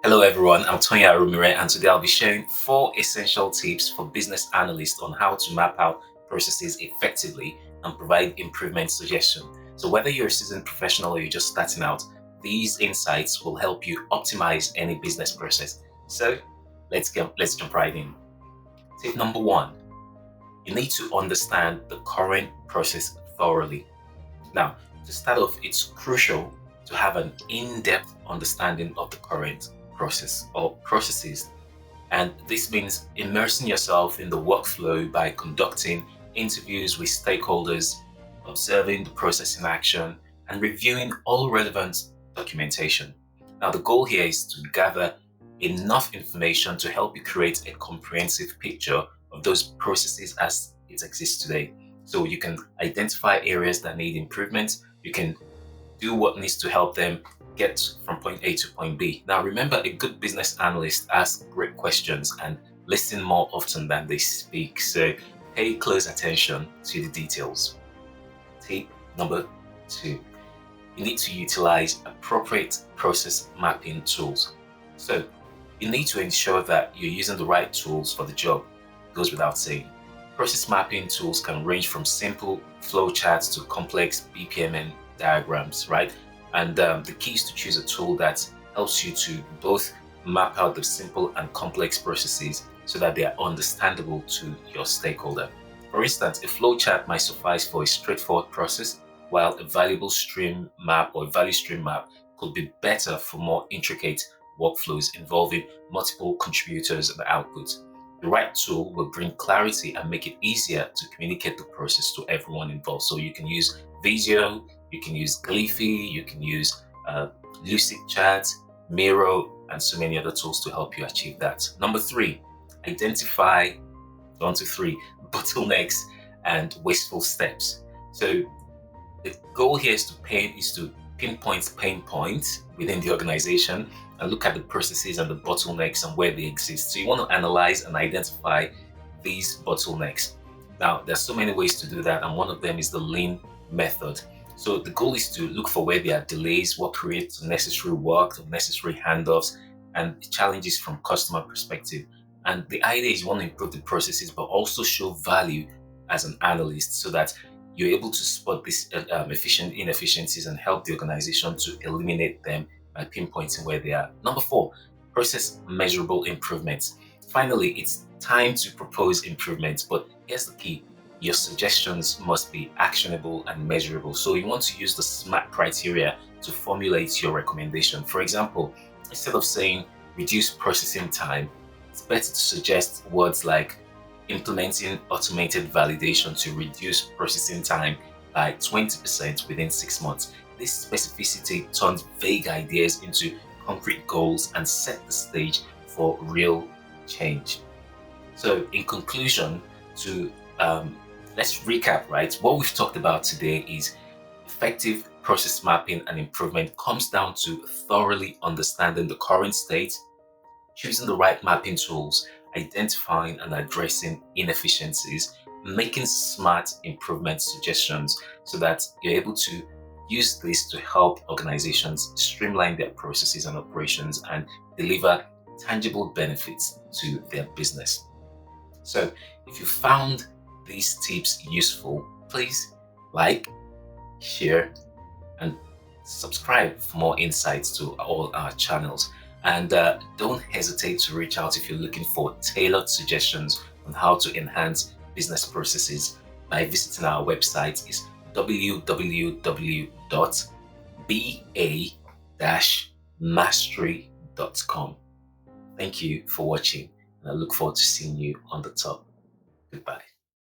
Hello everyone, I'm Tony Arumire, and today I'll be sharing 4 essential tips for business analysts on how to map out processes effectively and provide improvement suggestions. So whether you're a seasoned professional or you're just starting out, these insights will help you optimize any business process. So let's jump right in. Tip number 1, you need to understand the current process thoroughly. Now, to start off, it's crucial to have an in-depth understanding of the current process or processes. And this means immersing yourself in the workflow by conducting interviews with stakeholders, observing the process in action, and reviewing all relevant documentation. Now, the goal here is to gather enough information to help you create a comprehensive picture of those processes as it exists today. So you can identify areas that need improvement. You can do what needs to help them get from point A to point B. Now, remember, a good business analyst asks great questions and listen more often than they speak. So pay close attention to the details. Tip number 2, you need to utilize appropriate process mapping tools. So you need to ensure that you're using the right tools for the job. It goes without saying. Process mapping tools can range from simple flowcharts to complex BPMN diagrams, right? And the key is to choose a tool that helps you to both map out the simple and complex processes so that they are understandable to your stakeholder. For instance, a flowchart might suffice for a straightforward process, while a valuable stream map or a value stream map could be better for more intricate workflows involving multiple contributors and outputs. The right tool will bring clarity and make it easier to communicate the process to everyone involved. So you can use Visio, you can use Glyphy, you can use Lucid Chat, Miro, and so many other tools to help you achieve that. Number 3, identify bottlenecks and wasteful steps. So the goal here is to pinpoint pain points within the organization and look at the processes and the bottlenecks and where they exist. So you want to analyze and identify these bottlenecks. Now, there's so many ways to do that, and one of them is the lean method. So the goal is to look for where there are delays, what creates unnecessary work, unnecessary handoffs, and challenges from customer perspective. And the idea is you want to improve the processes, but also show value as an analyst so that you're able to spot these inefficiencies and help the organization to eliminate them by pinpointing where they are. Number 4, process measurable improvements. Finally, it's time to propose improvements, but here's the key. Your suggestions must be actionable and measurable. So you want to use the SMART criteria to formulate your recommendation. For example, instead of saying reduce processing time, it's better to suggest words like implementing automated validation to reduce processing time by 20% within 6 months. This specificity turns vague ideas into concrete goals and set the stage for real change. So in conclusion, let's recap, right? What we've talked about today is effective process mapping and improvement comes down to thoroughly understanding the current state, choosing the right mapping tools, identifying and addressing inefficiencies, making smart improvement suggestions so that you're able to use this to help organizations streamline their processes and operations and deliver tangible benefits to their business. So if you found these tips useful, please like, share, and subscribe for more insights to all our channels. And don't hesitate to reach out if you're looking for tailored suggestions on how to enhance business processes by visiting our website. It's www.ba-mastery.com. Thank you for watching, and I look forward to seeing you on the top. Goodbye.